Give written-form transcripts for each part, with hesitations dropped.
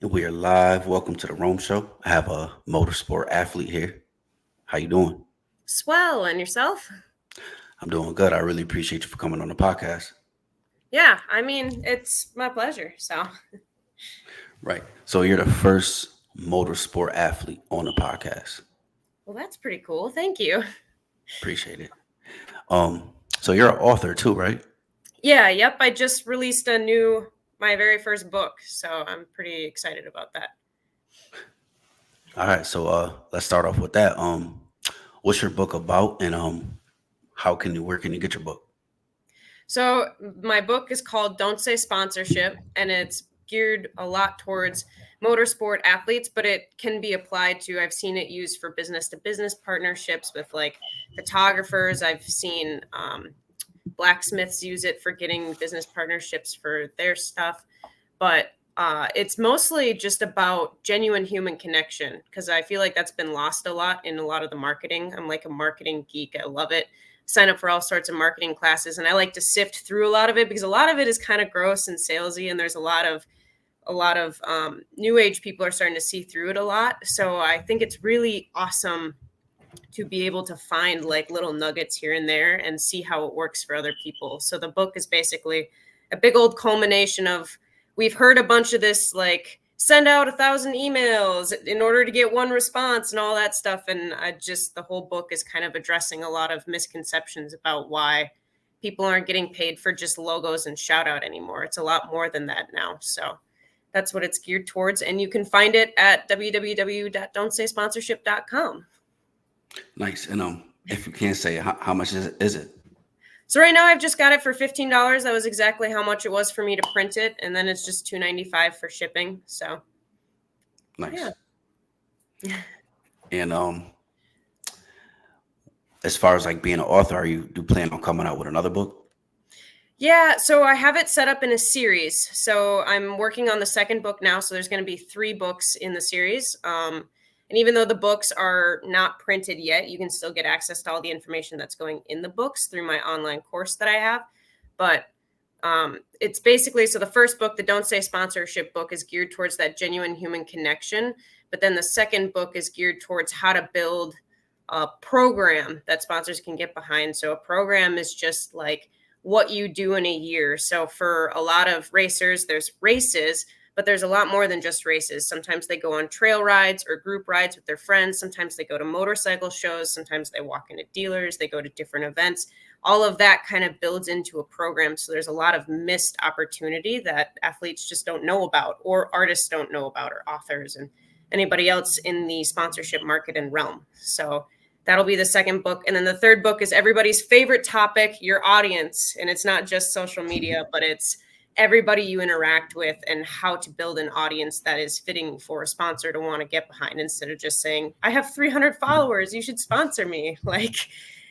We are live. Welcome to the Rome Show. I have a motorsport athlete here. How you doing? Swell. And yourself? I'm doing good. I really appreciate you for coming on the podcast. Yeah, I mean, it's my pleasure. So, Right. So you're the first motorsport athlete on the podcast. well, that's pretty cool. Thank you. Appreciate it. Um, so you're an author too, right? Yeah, yep. I just released my very first book. So I'm pretty excited about that. All right. So let's start off with that. What's your book about, and where can you get your book? So my book is called Don't Say Sponsorship, and it's geared a lot towards motorsport athletes, but it can be applied to, I've seen it used for business to business partnerships with like photographers. I've seen blacksmiths use it for getting business partnerships for their stuff. But it's mostly just about genuine human connection because I feel like that's been lost a lot in a lot of the marketing. I'm like a marketing geek. I love it. Sign up for all sorts of marketing classes, and I like to sift through a lot of it because a lot of it is kind of gross and salesy, and there's a lot of new age people are starting to see through it a lot. So I think it's really awesome to be able to find like little nuggets here and there and see how it works for other people. So the book is basically a big old culmination of we've heard a bunch of this like send out 1,000 emails in order to get one response and all that stuff. And the whole book is kind of addressing a lot of misconceptions about why people aren't getting paid for just logos and shout out anymore. It's a lot more than that now. So that's what it's geared towards. And you can find it at www.don'tsaysponsorship.com. Nice. And if you can't say how much is it? So right now I've just got it for $15. That was exactly how much it was for me to print it, and then it's just $2.95 for shipping. So Nice. yeah. And as far as like being an author, do you plan on coming out with another book? Yeah, so I have it set up in a series. So I'm working on the second book now. So there's going to be 3 books in the series. And even though the books are not printed yet, you can still get access to all the information that's going in the books through my online course that I have. But it's basically, so the first book, the Don't Say Sponsorship book, is geared towards that genuine human connection. But then the second book is geared towards how to build a program that sponsors can get behind. So a program is just like what you do in a year. So for a lot of racers, there's races, but there's a lot more than just races. Sometimes they go on trail rides or group rides with their friends. Sometimes they go to motorcycle shows. Sometimes they walk into dealers. They go to different events. All of that kind of builds into a program. So there's a lot of missed opportunity that athletes just don't know about, or artists don't know about, or authors and anybody else in the sponsorship market and realm. So that'll be the second book. And then the third book is everybody's favorite topic, your audience. And it's not just social media, but it's everybody you interact with and how to build an audience that is fitting for a sponsor to want to get behind, instead of just saying, I have 300 followers, you should sponsor me. Like,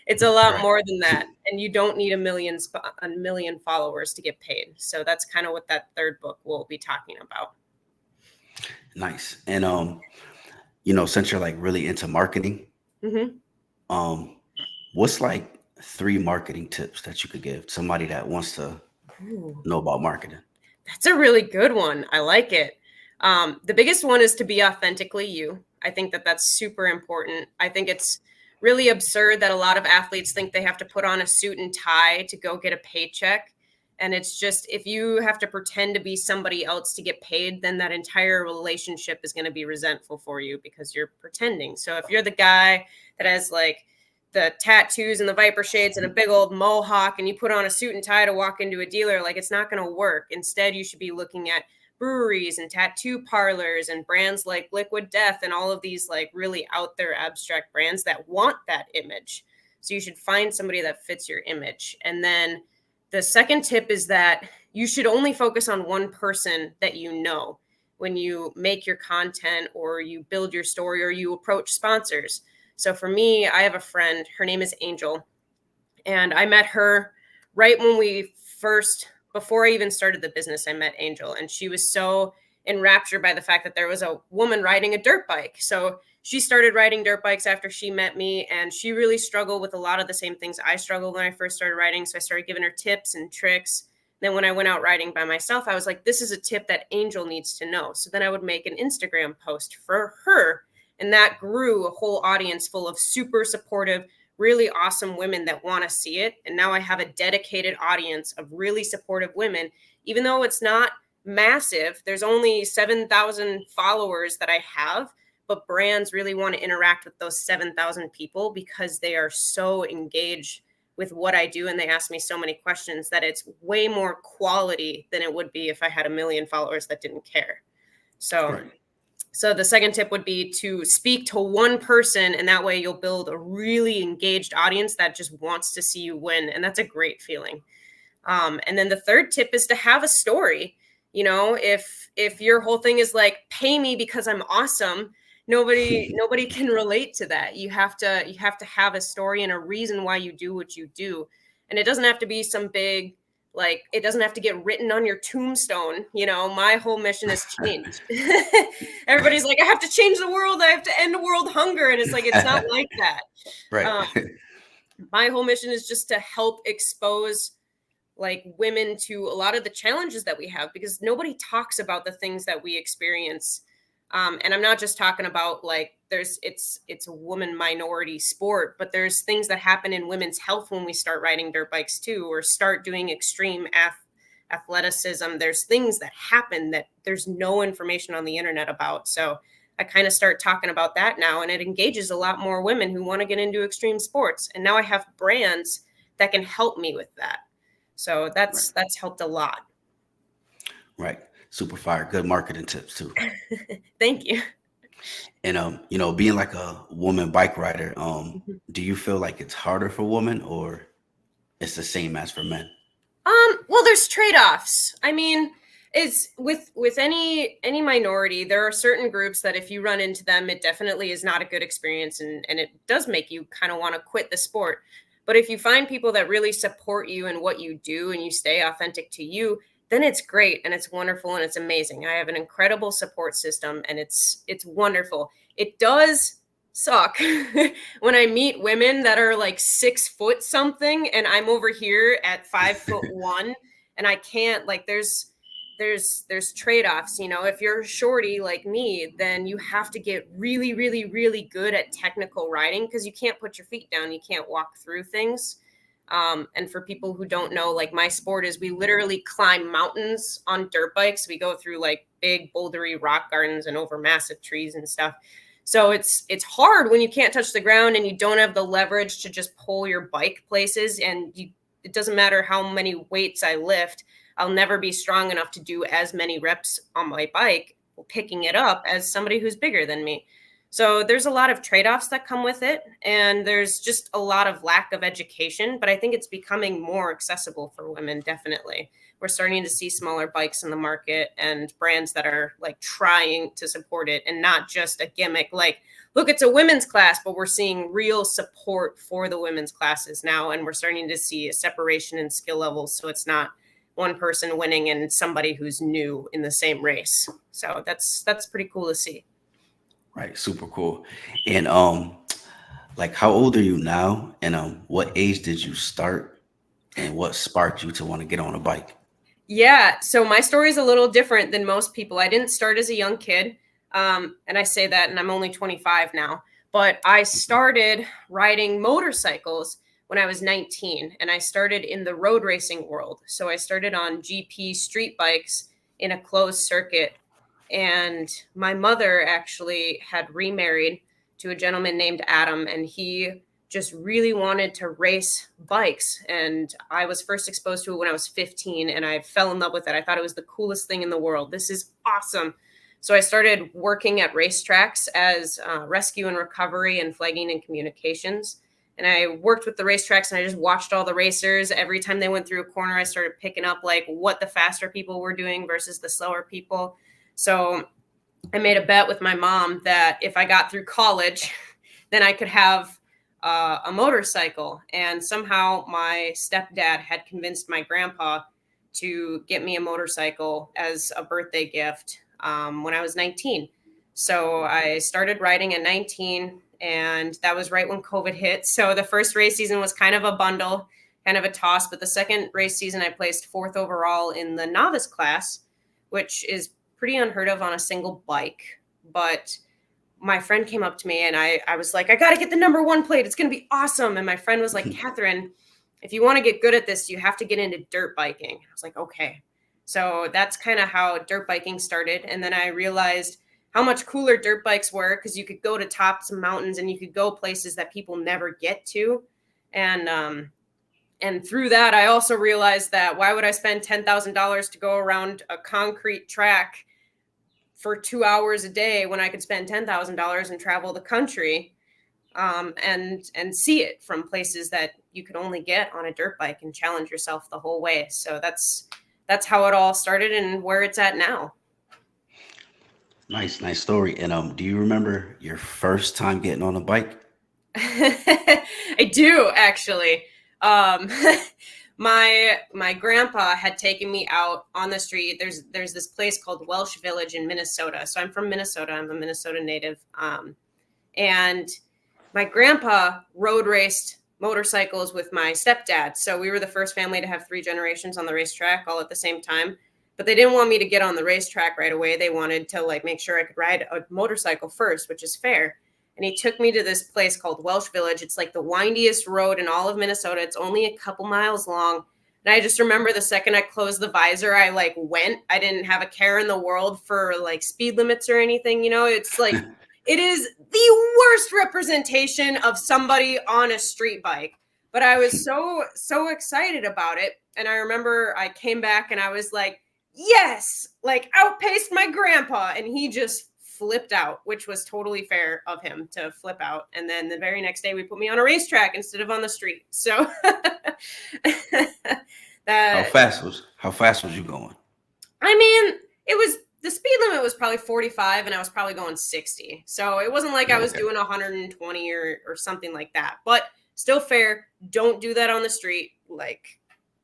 it's a lot Right. more than that. And you don't need a million followers to get paid. So that's kind of what that third book will be talking about. Nice. And since you're like really into marketing, Mm-hmm. um, what's like 3 marketing tips that you could give somebody that wants to Ooh. know about marketing? That's a really good one. I like it. The biggest one is to be authentically you. I think that that's super important. I think it's really absurd that a lot of athletes think they have to put on a suit and tie to go get a paycheck. And it's just, if you have to pretend to be somebody else to get paid, then that entire relationship is going to be resentful for you because you're pretending. So if you're the guy that has like the tattoos and the viper shades and a big old mohawk and you put on a suit and tie to walk into a dealer, like, it's not going to work. Instead, you should be looking at breweries and tattoo parlors and brands like Liquid Death and all of these like really out there abstract brands that want that image. So you should find somebody that fits your image. And then the second tip is that you should only focus on one person that you know when you make your content or you build your story or you approach sponsors. So for me, I have a friend, her name is Angel, and I met her right when before I even started the business, I met Angel, and she was so enraptured by the fact that there was a woman riding a dirt bike. So she started riding dirt bikes after she met me, and she really struggled with a lot of the same things I struggled when I first started riding. So I started giving her tips and tricks. Then when I went out riding by myself, I was like, this is a tip that Angel needs to know. So then I would make an Instagram post for her. And that grew a whole audience full of super supportive, really awesome women that want to see it. And now I have a dedicated audience of really supportive women, even though it's not massive. There's only 7,000 followers that I have, but brands really want to interact with those 7,000 people because they are so engaged with what I do. And they ask me so many questions that it's way more quality than it would be if I had a million followers that didn't care. So Right. So the second tip would be to speak to one person, and that way you'll build a really engaged audience that just wants to see you win. And that's a great feeling. And then the third tip is to have a story. You know, if your whole thing is like, pay me because I'm awesome, nobody can relate to that. You have to have a story and a reason why you do what you do. And it doesn't have to be some big, like, it doesn't have to get written on your tombstone. You know, my whole mission is change. Everybody's like, I have to change the world. I have to end world hunger. And it's like, it's not like that. Right. Um, my whole mission is just to help expose like women to a lot of the challenges that we have, because nobody talks about the things that we experience. And I'm not just talking about like it's a woman minority sport, but there's things that happen in women's health when we start riding dirt bikes too, or start doing extreme athleticism. There's things that happen that there's no information on the internet about. So I kind of start talking about that now, and it engages a lot more women who want to get into extreme sports. And now I have brands that can help me with that. So Right. that's helped a lot. Right. Super fire. Good marketing tips too. Thank you. And being like a woman bike rider, Mhm. do you feel like it's harder for women or it's the same as for men? Well, there's trade-offs. I mean, it's with any minority, there are certain groups that if you run into them, it definitely is not a good experience, and it does make you kind of want to quit the sport. But if you find people that really support you in what you do and you stay authentic to you, then it's great and it's wonderful and it's amazing. I have an incredible support system, and it's wonderful. It does suck when I meet women that are like 6 foot something and I'm over here at 5'1", and I can't, like, there's trade-offs. You know, if you're shorty like me, then you have to get really, really, really good at technical riding because you can't put your feet down, you can't walk through things. And for people who don't know, like, my sport is we literally climb mountains on dirt bikes. We go through like big bouldery rock gardens and over massive trees and stuff. So it's hard when you can't touch the ground and you don't have the leverage to just pull your bike places. And it doesn't matter how many weights I lift, I'll never be strong enough to do as many reps on my bike picking it up as somebody who's bigger than me. So there's a lot of trade-offs that come with it, and there's just a lot of lack of education, but I think it's becoming more accessible for women, definitely. We're starting to see smaller bikes in the market and brands that are like trying to support it and not just a gimmick like, look, it's a women's class, but we're seeing real support for the women's classes now, and we're starting to see a separation in skill levels, so it's not one person winning and somebody who's new in the same race. So that's pretty cool to see. Right. Super cool. And like how old are you now? And what age did you start? And what sparked you to want to get on a bike? Yeah, so my story is a little different than most people. I didn't start as a young kid, and I say that, and I'm only 25 now. But I started riding motorcycles when I was 19, and I started in the road racing world. So I started on GP street bikes in a closed circuit. And my mother actually had remarried to a gentleman named Adam, and he just really wanted to race bikes. And I was first exposed to it when I was 15, and I fell in love with it. I thought it was the coolest thing in the world. This is awesome. So I started working at racetracks as rescue and recovery and flagging and communications. And I worked with the racetracks, and I just watched all the racers. Every time they went through a corner, I started picking up like what the faster people were doing versus the slower people. So I made a bet with my mom that if I got through college, then I could have a motorcycle. And somehow my stepdad had convinced my grandpa to get me a motorcycle as a birthday gift when I was 19. So I started riding at 19, and that was right when COVID hit. So the first race season was kind of a bundle kind of a toss. But the second race season, I placed fourth overall in the novice class, which is pretty unheard of on a single bike. But my friend came up to me and I was like, I got to get the number one plate. It's going to be awesome. And my friend was like, Catherine, if you want to get good at this, you have to get into dirt biking. I was like, okay. So that's kind of how dirt biking started. And then I realized how much cooler dirt bikes were because you could go to tops of mountains and you could go places that people never get to. And through that, I also realized that why would I spend $10,000 to go around a concrete track for 2 hours a day when I could spend $10,000 and travel the country and see it from places that you could only get on a dirt bike and challenge yourself the whole way. So that's how it all started and where it's at now. Nice story. And do you remember your first time getting on a bike? I do actually. Um, my grandpa had taken me out on the street. There's this place called Welsh Village in Minnesota. So I'm from Minnesota. I'm a Minnesota native. And my grandpa road raced motorcycles with my stepdad. So we were the first family to have three generations on the racetrack all at the same time. But they didn't want me to get on the racetrack right away. They wanted to like make sure I could ride a motorcycle first, which is fair. And he took me to this place called Welsh Village. It's like the windiest road in all of Minnesota. It's only a couple miles long. And I just remember the second I closed the visor, I like went. I didn't have a care in the world for like speed limits or anything. You know, it's like it is the worst representation of somebody on a street bike. But I was so excited about it. And I remember I came back and I was like, yes, like outpaced my grandpa. And he just flipped out, which was totally fair of him to flip out. And then the very next day we put me on a racetrack instead of on the street. So that How fast was you going? I mean, it was the speed limit was probably 45 and I was probably going 60. So it wasn't like I was Okay. doing 120 or something like that. But still fair. Don't do that on the street. Like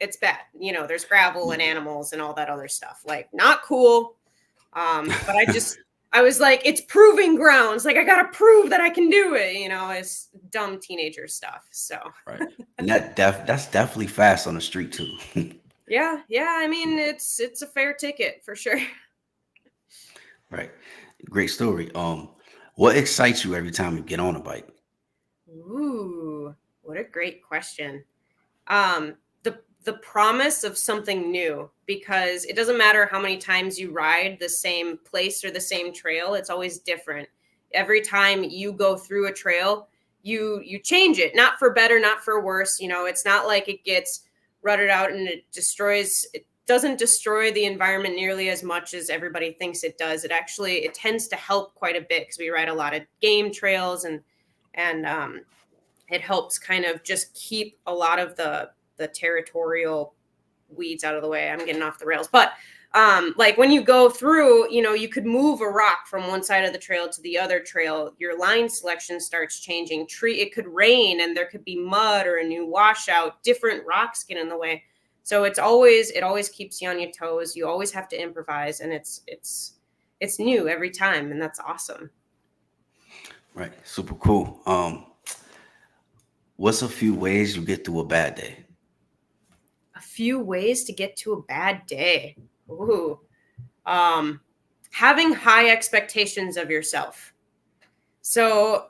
it's bad. You know, there's gravel and animals and all that other stuff. Like not cool. But I was like, it's proving grounds. Like I gotta prove that I can do it. You know, it's dumb teenager stuff. So Right. And that's definitely fast on the street too. yeah. I mean, it's a fair ticket for sure. Right. Great story. What excites you every time you get on a bike? Ooh, what a great question. The promise of something new, because it doesn't matter how many times you ride the same place or the same trail, it's always different. Every time you go through a trail, you change it, not for better, not for worse. You know, it's not like it gets rutted out and it doesn't destroy the environment nearly as much as everybody thinks it does. It tends to help quite a bit because we ride a lot of game trails and it helps kind of just keep a lot of the territorial weeds out of the way. I'm getting off the rails, but like when you go through, you know, you could move a rock from one side of the trail to the other trail. Your line selection starts changing. It could rain and there could be mud or a new washout. Different rocks get in the way. So it always keeps you on your toes. You always have to improvise, and it's new every time, and that's awesome. Right. Super cool. What's a few ways you get through a bad day? A few ways to get to a bad day. Ooh. Having high expectations of yourself. So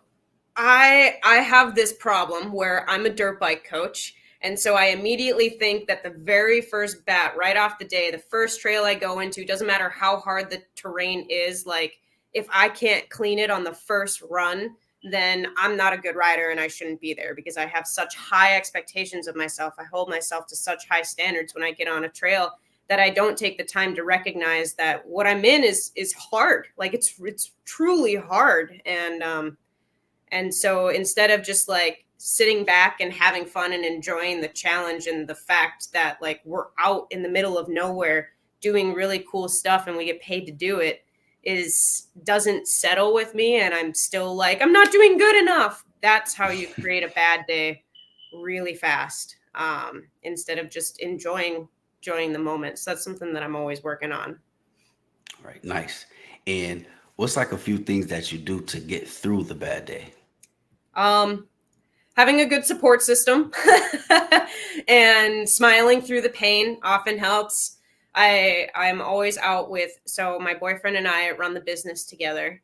I have this problem where I'm a dirt bike coach. And so I immediately think that the very first bat, right off the day, the first trail I go into, doesn't matter how hard the terrain is, like if I can't clean it on the first run, then I'm not a good rider and I shouldn't be there because I have such high expectations of myself. I hold myself to such high standards when I get on a trail that I don't take the time to recognize that what I'm in is hard. Like it's truly hard. And so instead of just like sitting back and having fun and enjoying the challenge and the fact that like we're out in the middle of nowhere doing really cool stuff and we get paid to do it, doesn't settle with me, and I'm still like, I'm not doing good enough. That's how you create a bad day really fast, instead of just enjoying the moment. So that's something that I'm always working on. Right. Nice. And what's like a few things that you do to get through the bad day? Um, having a good support system and smiling through the pain often helps. I'm always out with, so my boyfriend and I run the business together.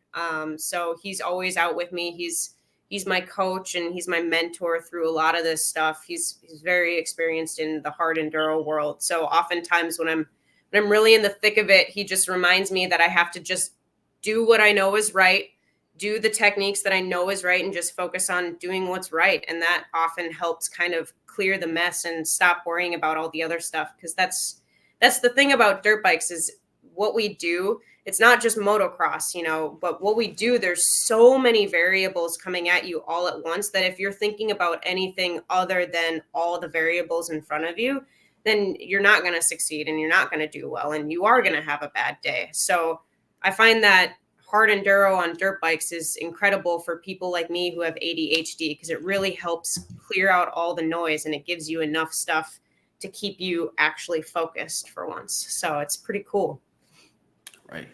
So he's always out with me. He's my coach and he's my mentor through a lot of this stuff. He's very experienced in the hard enduro world. So oftentimes when I'm really in the thick of it, he just reminds me that I have to just do what I know is right, do the techniques that I know is right, and just focus on doing what's right. And that often helps kind of clear the mess and stop worrying about all the other stuff. Because that's the thing about dirt bikes is what we do. It's not just motocross, but what we do, there's so many variables coming at you all at once that if you're thinking about anything other than all the variables in front of you, then you're not going to succeed and you're not going to do well and you are going to have a bad day. So I find that hard enduro on dirt bikes is incredible for people like me who have ADHD because it really helps clear out all the noise and it gives you enough stuff to keep you actually focused for once. So it's pretty cool. Right.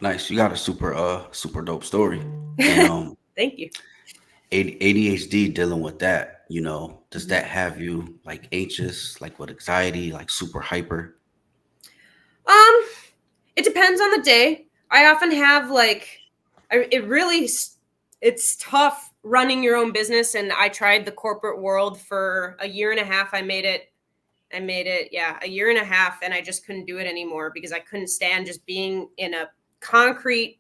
Nice. You got a super dope story. And Thank you. ADHD dealing with that, does Mm-hmm. that have you like anxious, like with anxiety, like super hyper? Um, it depends on the day. I often have it's tough running your own business. And I tried the corporate world for a year and a half. I made it, yeah, a year and a half, and I just couldn't do it anymore because I couldn't stand just being in a concrete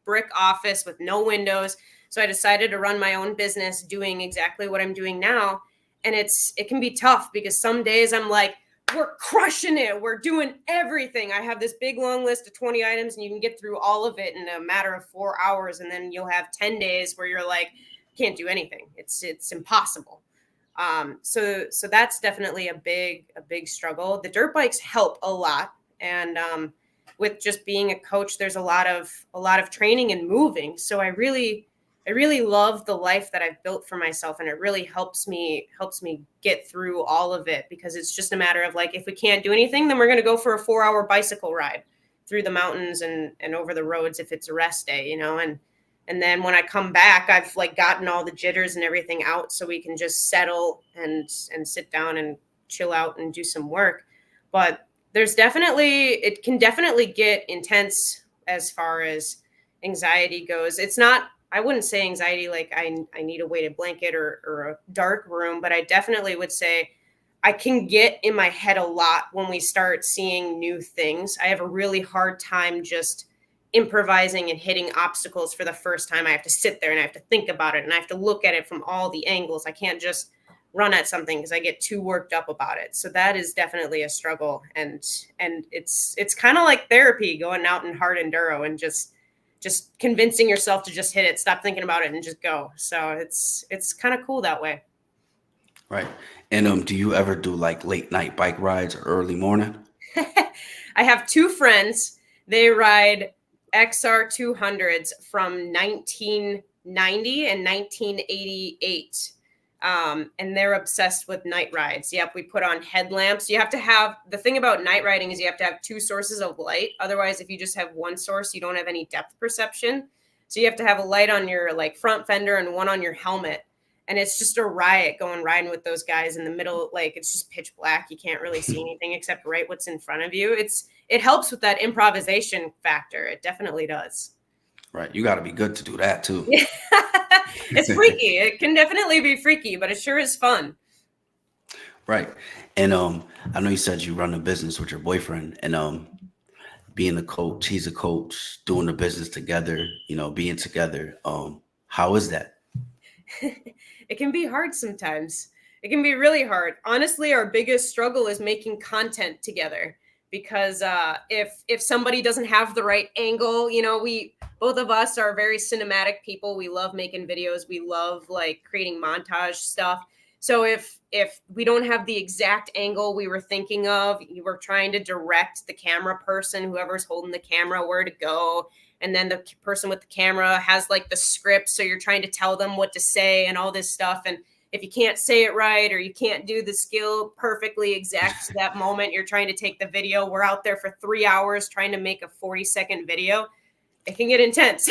brick office with no windows. So I decided to run my own business doing exactly what I'm doing now. And it can be tough because some days I'm like, we're crushing it. We're doing everything. I have this big long list of 20 items and you can get through all of it in a matter of 4 hours. And then you'll have 10 days where you're like, can't do anything. It's impossible. So that's definitely a big struggle. The dirt bikes help a lot. And with just being a coach, there's a lot of training and moving. So I really love the life that I've built for myself, and it really helps me get through all of it because it's just a matter of like, if we can't do anything, then we're going to go for a 4-hour bicycle ride through the mountains and over the roads if it's a rest day, and then when I come back, I've like gotten all the jitters and everything out so we can just settle and sit down and chill out and do some work. But it can definitely get intense as far as anxiety goes. It's not, I wouldn't say anxiety like I need a weighted blanket or a dark room, but I definitely would say I can get in my head a lot when we start seeing new things. I have a really hard time just improvising and hitting obstacles for the first time. I have to sit there and I have to think about it and I have to look at it from all the angles. I can't just run at something because I get too worked up about it. So that is definitely a struggle. And it's kind of like therapy, going out in hard enduro and just convincing yourself to just hit it, stop thinking about it and just go. So it's kind of cool that way. Right. And do you ever do like late night bike rides or early morning? I have two friends. They ride XR 200s from 1990 and 1988. And they're obsessed with night rides. Yep, we put on headlamps. You have to have, the thing about night riding is you have to have two sources of light. Otherwise, if you just have one source, you don't have any depth perception. So you have to have a light on your like front fender and one on your helmet. And it's just a riot going riding with those guys in the middle. Like it's just pitch black. You can't really see anything except right what's in front of you. It helps with that improvisation factor. It definitely does. Right. You got to be good to do that too. It's freaky. It can definitely be freaky, but it sure is fun. Right. And I know you said you run a business with your boyfriend, and being a coach, he's a coach, doing the business together, being together. How is that? It can be hard sometimes. It can be really hard. Honestly, our biggest struggle is making content together because if somebody doesn't have the right angle, we both of us are very cinematic people. We love making videos. We love like creating montage stuff. So if we don't have the exact angle we were thinking of, you were trying to direct the camera person, whoever's holding the camera, where to go. And then the person with the camera has like the script. So you're trying to tell them what to say and all this stuff. And if you can't say it right or you can't do the skill perfectly exact to that moment, you're trying to take the video. We're out there for 3 hours trying to make a 40-second video. it can get intense.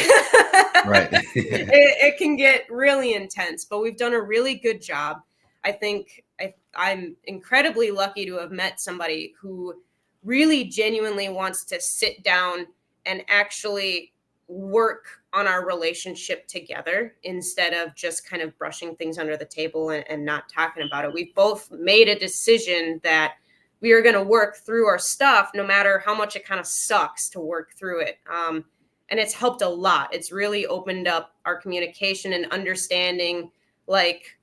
Right. It can get really intense, but we've done a really good job. I think I'm incredibly lucky to have met somebody who really genuinely wants to sit down and actually work on our relationship together instead of just kind of brushing things under the table and not talking about it. We've both made a decision that we are going to work through our stuff no matter how much it kind of sucks to work through it. And it's helped a lot. It's really opened up our communication and understanding. Like,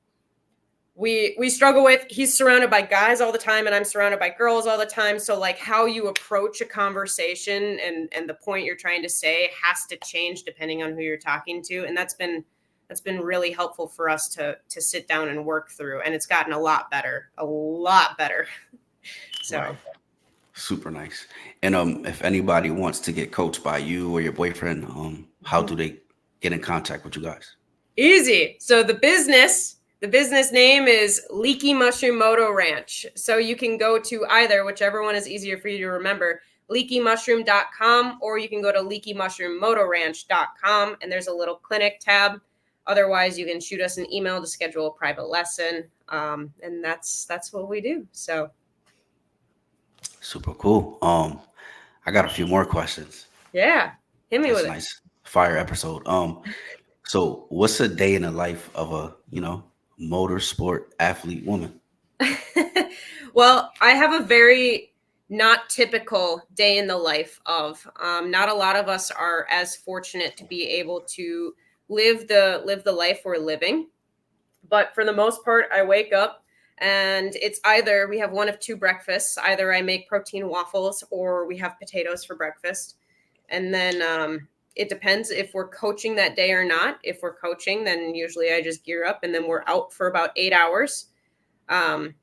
we struggle with, he's surrounded by guys all the time and I'm surrounded by girls all the time, so like how you approach a conversation and the point you're trying to say has to change depending on who you're talking to, and that's been really helpful for us to sit down and work through, and it's gotten a lot better, so Right. Super nice. And if anybody wants to get coached by you or your boyfriend, how do they get in contact with you guys? easy. So the business name is Leaky Mushroom Moto Ranch. So you can go to either, whichever one is easier for you to remember, leakymushroom.com, or you can go to leakymushroommotoranch.com and there's a little clinic tab. Otherwise, you can shoot us an email to schedule a private lesson. And that's what we do. So Super cool. I got a few more questions. yeah, hit me That's with a nice fire episode. So what's a day in the life of a, motorsport athlete woman? it. Well, I have a very not typical day in the life of. Not a lot of us are as fortunate to be able to live the life we're living. But for the most part, I wake up and it's either we have one of two breakfasts. Either I make protein waffles or we have potatoes for breakfast. And then it depends if we're coaching that day or not. If we're coaching, then usually I just gear up and then we're out for about 8 hours. Um,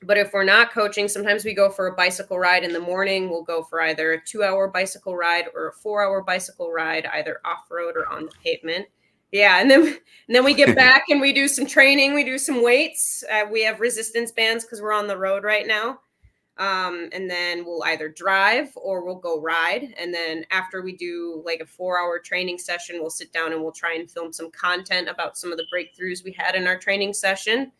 but if we're not coaching, sometimes we go for a bicycle ride in the morning. We'll go for either a 2-hour bicycle ride or a 4-hour bicycle ride, either off road or on the pavement. Yeah, and then we get back and we do some training. We do some weights. We have resistance bands because we're on the road right now. And then we'll either drive or we'll go ride. And then after we do like a 4-hour training session, we'll sit down and we'll try and film some content about some of the breakthroughs we had in our training session.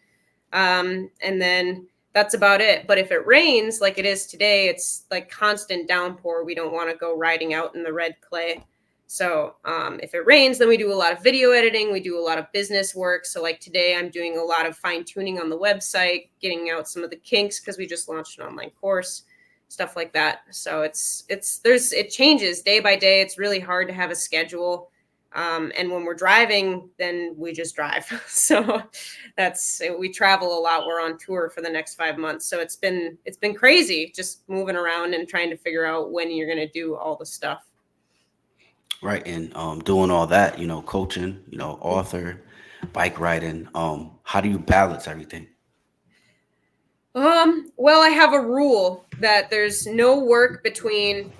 And then that's about it. But if it rains like it is today, it's like constant downpour. We don't want to go riding out in the red clay. So if it rains, then we do a lot of video editing. We do a lot of business work. So like today, I'm doing a lot of fine tuning on the website, getting out some of the kinks because we just launched an online course, stuff like that. So it changes day by day. It's really hard to have a schedule. And when we're driving, then we just drive. So we travel a lot. We're on tour for the next 5 months. So it's been crazy just moving around and trying to figure out when you're going to do all the stuff. Right. And doing all that, coaching, author, bike riding. How do you balance everything? Well, I have a rule that there's no work between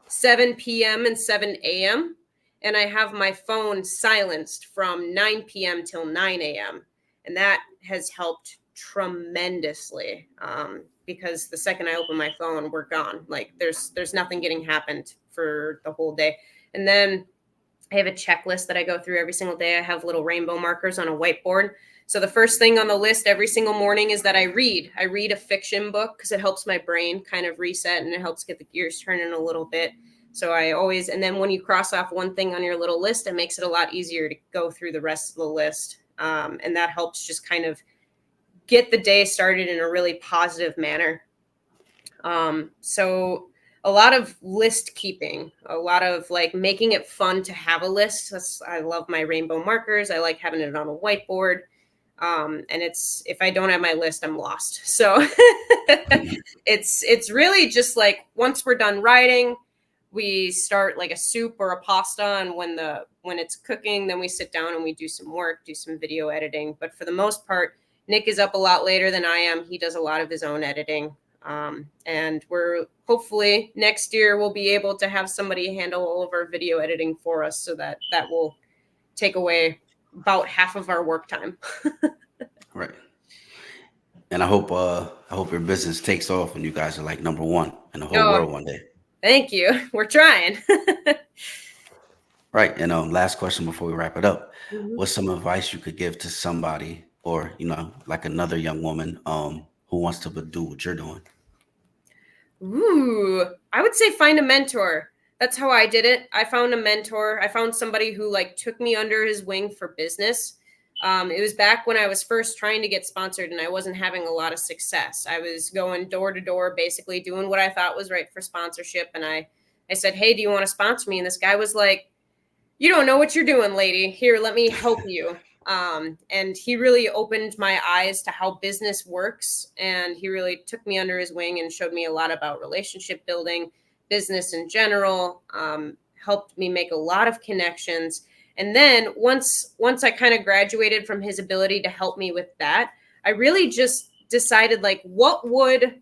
7 p.m. and 7 a.m. And I have my phone silenced from 9 p.m. till 9 a.m. And that has helped tremendously because the second I open my phone, we're gone. Like there's nothing getting happened for the whole day. And then I have a checklist that I go through every single day. I have little rainbow markers on a whiteboard. So the first thing on the list every single morning is that I read. I read a fiction book because it helps my brain kind of reset and it helps get the gears turning a little bit. So and then when you cross off one thing on your little list, it makes it a lot easier to go through the rest of the list. And that helps just kind of get the day started in a really positive manner. So a lot of list keeping, a lot of like making it fun to have a list. I love my rainbow markers. I like having it on a whiteboard. And if I don't have my list, I'm lost. So it's really just like once we're done writing, we start like a soup or a pasta. And when it's cooking, then we sit down and we do some work, do some video editing. But for the most part, Nick is up a lot later than I am. He does a lot of his own editing. And we're hopefully next year we'll be able to have somebody handle all of our video editing for us so that will take away about half of our work time. Right. And I hope your business takes off and you guys are like number one in the whole world one day. Thank you. We're trying. Right. And last question before we wrap it up. Mhm. What's some advice you could give to somebody or, like another young woman who wants to do what you're doing? Ooh, I would say find a mentor. That's how I did it. I found a mentor. I found somebody who like took me under his wing for business. It was back when I was first trying to get sponsored and I wasn't having a lot of success. I was going door to door, basically doing what I thought was right for sponsorship. And I said, "Hey, do you want to sponsor me?" And this guy was like, "You don't know what you're doing, lady. Here, let me help you." And he really opened my eyes to how business works. And he really took me under his wing and showed me a lot about relationship building, business in general, helped me make a lot of connections. And then once I kind of graduated from his ability to help me with that, I really just decided like what would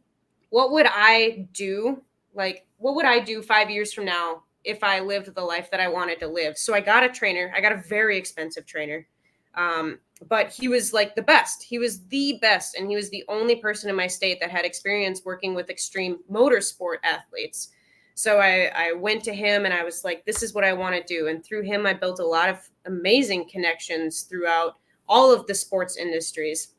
I do? Like, what would I do 5 years from now if I lived the life that I wanted to live? So I got a trainer. I got a very expensive trainer. But he was like the best. He was the best. And he was the only person in my state that had experience working with extreme motorsport athletes. So I went to him and I was like, this is what I want to do. And through him, I built a lot of amazing connections throughout all of the sports industries,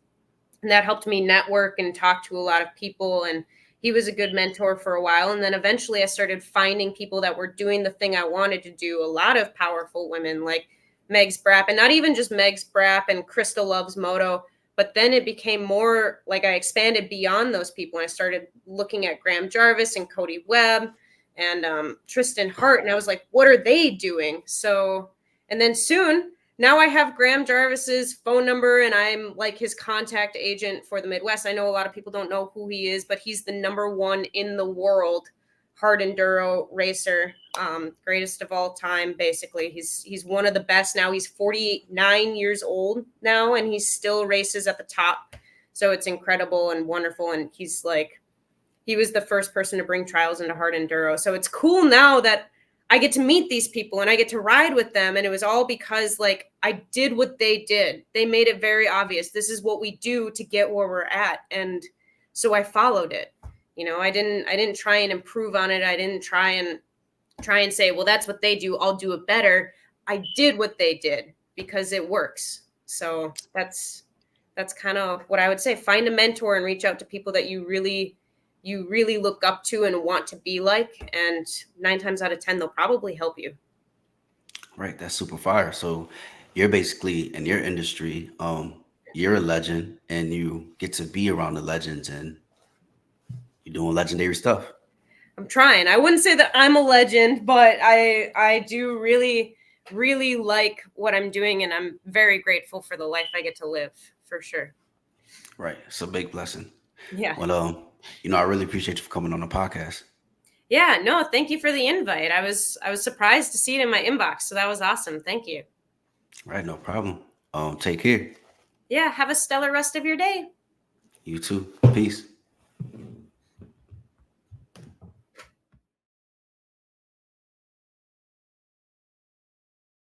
and that helped me network and talk to a lot of people. And he was a good mentor for a while, and then eventually I started finding people that were doing the thing I wanted to do. A lot of powerful women like Meg's Brapp, and not even just Meg's Brapp and Crystal Loves Moto, but then it became more like I expanded beyond those people and I started looking at Graham Jarvis and Cody Webb and Tristan Hart, and I was like, what are they doing? So and then soon now I have Graham Jarvis's phone number and I'm like his contact agent for the Midwest. I know a lot of people don't know who he is, but he's the number one in the world hard enduro racer, greatest of all time. Basically, he's one of the best now. He's 49 years old now, and he still races at the top. So it's incredible and wonderful. And he was the first person to bring trials into hard enduro. So it's cool now that I get to meet these people and I get to ride with them. And it was all because like I did what they did. They made it very obvious. This is what we do to get where we're at. And so I followed it. I didn't try and improve on it. I didn't try and say, well, that's what they do, I'll do it better. I did what they did because it works. So that's kind of what I would say. Find a mentor and reach out to people that you really look up to and want to be like, and 9 times out of 10 they'll probably help you. Right. That's super fire. So you're basically in your industry, you're a legend and you get to be around the legends and you're doing legendary stuff. I'm trying. I wouldn't say that I'm a legend, but I do really like what I'm doing, and I'm very grateful for the life I get to live, for sure. Right. It's a big blessing. Yeah. Well, I really appreciate you for coming on the podcast. Yeah, no, thank you for the invite. I was surprised to see it in my inbox, so that was awesome. Thank you. Right. No problem. Take care. Yeah, have a stellar rest of your day. You too. Peace.